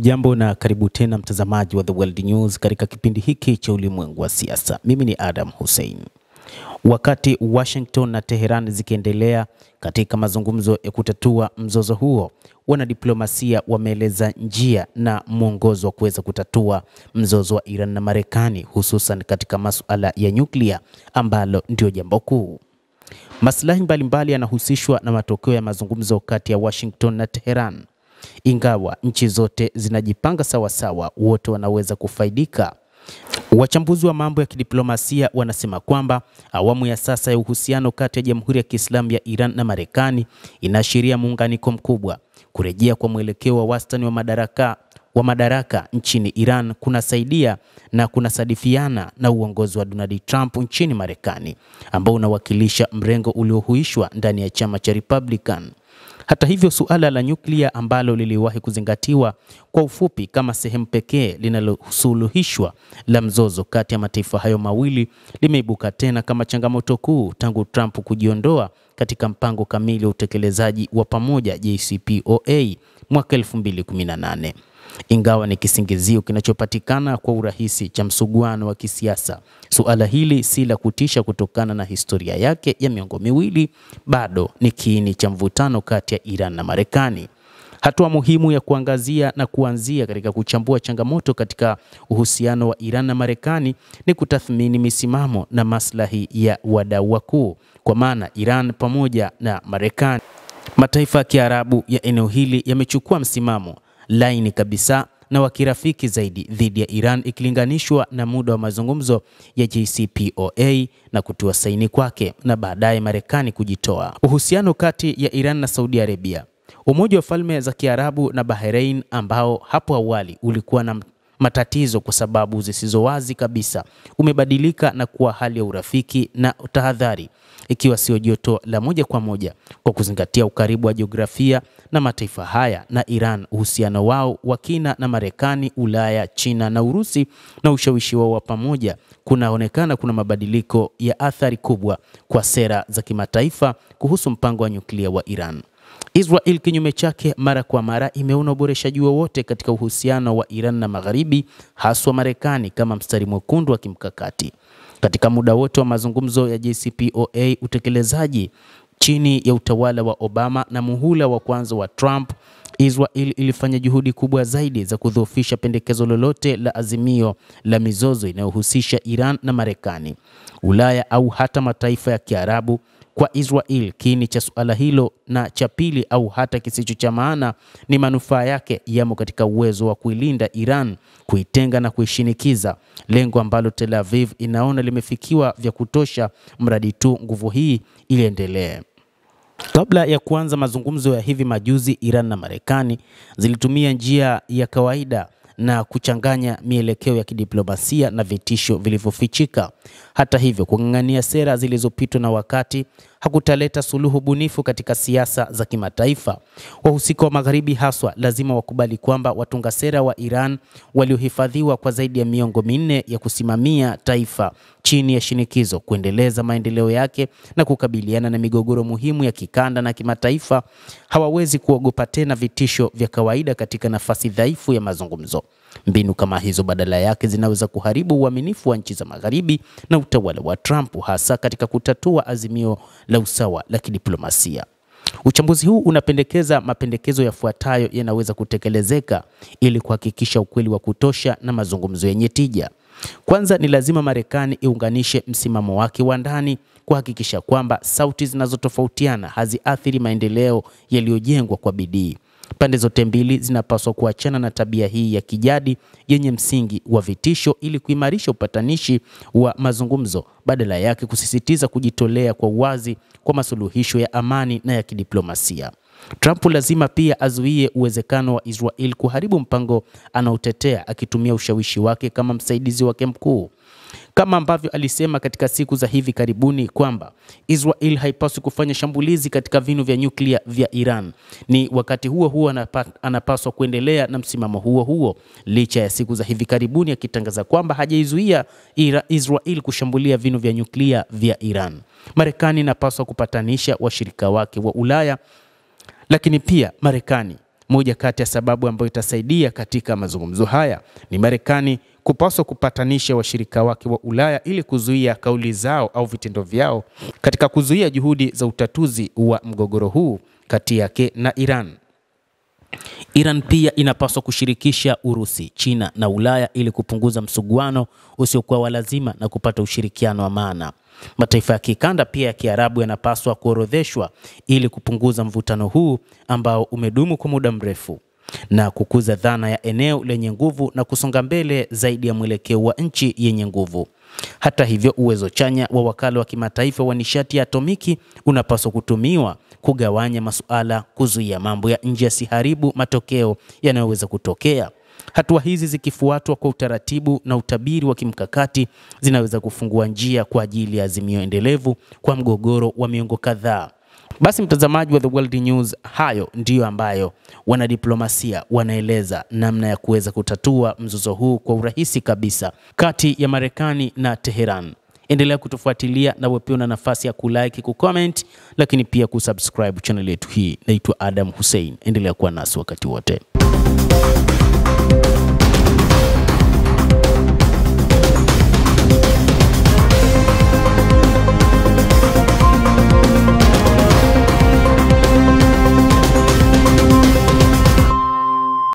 Hujambo na karibu tena mtazamaji wa The World News katika kipindi hiki cha ulimwengu wa siasa. Mimi ni Adam Hussein. Wakati Washington na Tehran zikiendelea katika mazungumzo ya kutatua mzozo huo, wanadiplomasia wameeleza njia na mwongozo wa kuweza kutatua mzozo wa Iran na Marekani, hususan katika masuala ya nyuklia ambalo ndio jambo kuu. Maslahi mbalimbali yanahusishwa na matokeo ya mazungumzo kati ya Washington na Tehran. Ingawa nchi zote zinajipanga sawa, wote wanaweza kufaidika. Wachambuzi wa mambo ya kidiplomasia wanasema kwamba awamu ya sasa ya uhusiano kati ya Jamhuri ya Kiislamu ya Iran na Marekani inaashiria muunganiko mkubwa. Kurejea kwa mwelekeo wa wastani wa madaraka nchini Iran kunasaidia na kunasadifiana na uongozi wa Donald Trump nchini Marekani, ambao unawakilisha mrengo uliohuishwa ndani ya chama cha Republican. Hata hivyo, suala la nyuklia ambalo liliwahi kuzingatiwa kwa ufupi kama sehemu pekee linalosuluhishwa la mzozo kati ya mataifa hayo mawili limeibuka tena kama changamoto kuu tangu Trump kujiondoa katika mpango kamili wa utekelezaji wa pamoja JCPOA mwaka 2018. Ingawa ni kisingizio kinachopatikana kwa urahisi cha msuguano wa kisiasa, suala hili si la kutisha kutokana na historia yake ya miongo miwili, bado ni kiini cha mvutano kati ya Iran na Marekani. Hatua muhimu ya kuangazia na kuanzia katika kuchambua changamoto katika uhusiano wa Iran na Marekani ni kutathmini misimamo na maslahi ya wadau wakuu, kwa maana Iran pamoja na Marekani. Mataifa ya Kiarabu ya eneo hili yamechukua msimamo laini kabisa na wa kirafiki zaidi dhidi ya Iran ikilinganishwa na muda wa mazungumzo ya JCPOA na kutua saini kwake na baadaye Marekani kujitoa. Uhusiano kati ya Iran na Saudi Arabia, Umoja wa Falme za Kiarabu na Bahrain, ambao hapo awali ulikuwa na matatizo kwa sababu zisizo wazi kabisa, umebadilika na kuwa hali ya urafiki na tahadhari, ikiwa sio joto la moja kwa moja. Kwa kuzingatia ukaribu wa jiografia na mataifa haya na Iran, uhusiano wao wa kina na Marekani, Ulaya, China na Urusi na ushawishi wao wa pamoja, kunaonekana kuna mabadiliko ya athari kubwa kwa sera za kimataifa kuhusu mpango wa nyuklia wa Iran. Israel kinyume chake, mara kwa mara imeona uboreshaji wowote katika uhusiano wa Iran na Magharibi, haswa Marekani, kama mstari mwekundu wa kimkakati. Katika muda wote wa mazungumzo ya JCPOA, utekelezaji chini ya utawala wa Obama na muhula wa kwanza wa Trump, Israel ilifanya juhudi kubwa zaidi za kudhoofisha pendekezo lolote la azimio la mizozo inayohusisha Iran na Marekani, Ulaya au hata mataifa ya Kiarabu. Kwa Israel, kiini cha suala hilo na cha pili au hata kisicho cha maana ni manufaa yake yamo katika uwezo wa kuilinda Iran, kuitenga na kuishinikiza, lengo ambalo Tel Aviv inaona limefikiwa vya kutosha mradi tu nguvu hii iliendelee. Kabla ya kuanza mazungumzo ya hivi majuzi, Iran na Marekani zilitumia njia ya kawaida na kuchanganya mielekeo ya kidiplomasia na vitisho vilivyofichika. Hata hivyo, kung'ang'ania sera zilizopitwa na wakati hakutaleta suluhu bunifu katika siasa za kimataifa. Wahusika wa Magharibi haswa lazima wakubali kwamba watunga sera wa Iran waliohifadhiwa kwa zaidi ya miongo minne ya kusimamia taifa chini ya shinikizo, kuendeleza maendeleo yake na kukabiliana na migogoro muhimu ya kikanda na kimataifa, hawawezi kuogopa tena vitisho vya kawaida katika nafasi dhaifu ya mazungumzo. Mbinu kama hizo badala yake zinaweza kuharibu uaminifu wa nchi za Magharibi na utawala wa Trump, hasa katika kutatua azimio la usawa la kidiplomasia. Uchambuzi huu unapendekeza mapendekezo yafuatayo yanaweza kutekelezeka ili kuhakikisha ukweli wa kutosha na mazungumzo yenye tija. Kwanza, ni lazima Marekani iunganishe msimamo wake wa ndani, kuhakikisha kwamba sauti zinazotofautiana haziathiri maendeleo yaliyojengwa kwa bidii. Pande zote mbili zinapaswa kuachana na tabia hii ya kijadi yenye msingi wa vitisho ili kuimarisha upatanishi wa mazungumzo, badala yake kusisitiza kujitolea kwa uwazi kwa masuluhisho ya amani na ya kidiplomasia. Trump lazima pia azuie uwezekano wa Israel kuharibu mpango anaotetea, akitumia ushawishi wake kama msaidizi wake mkuu. Kama ambavyo alisema katika siku za hivi karibuni kwamba Israel haipaswi kufanya shambulizi katika vinu vya nyuklia vya Iran, ni wakati huo anapaswa kuendelea na msimamo huo licha ya siku za hivi karibuni akitangaza kwamba hajaizuia Israel kushambulia vinu vya nyuklia vya Iran. Marekani inapaswa kupatanisha washirika wake wa Ulaya, lakini pia Marekani moja kati ya sababu ambayo itasaidia katika mazungumzo haya ni Marekani kupaswa kupatanisha washirika wake wa Ulaya ili kuzuia kauli zao au vitendo vyao katika kuzuia juhudi za utatuzi wa mgogoro huu kati yake na Iran. Iran pia inapaswa kushirikisha Urusi, China na Ulaya ili kupunguza msuguano usiokuwa wa lazima na kupata ushirikiano wa maana. Mataifa ya kikanda pia ya Kiarabu yanapaswa kuorodheshwa ili kupunguza mvutano huu ambao umedumu kwa muda mrefu na kukuza dhana ya eneo lenye nguvu na kusonga mbele zaidi ya mwelekeo wa nchi yenye nguvu. Hata hivyo, uwezo chanya wa wakala wa kimataifa wa nishati ya atomiki unapaswa kutumiwa kugawanya masuala, kuzuia mambo ya nje yasiharibu matokeo yanayoweza kutokea. Hatua hizi zikifuatwa kwa utaratibu na utabiri wa kimkakati zinaweza kufungua njia kwa ajili ya azimio endelevu kwa mgogoro wa miongo kadhaa. Basi mtazamaji wa The World News, hayo ndiyo ambayo wanadiplomasia wanaeleza namna ya kuweza kutatua mzozo huu kwa urahisi kabisa kati ya Marekani na Tehran. Endelea kutufuatilia na wewe una nafasi ya kulike, kucomment, lakini pia kusubscribe channel yetu hii. Naitwa Adam Hussein. Endelea kuwa nasi wakati wote.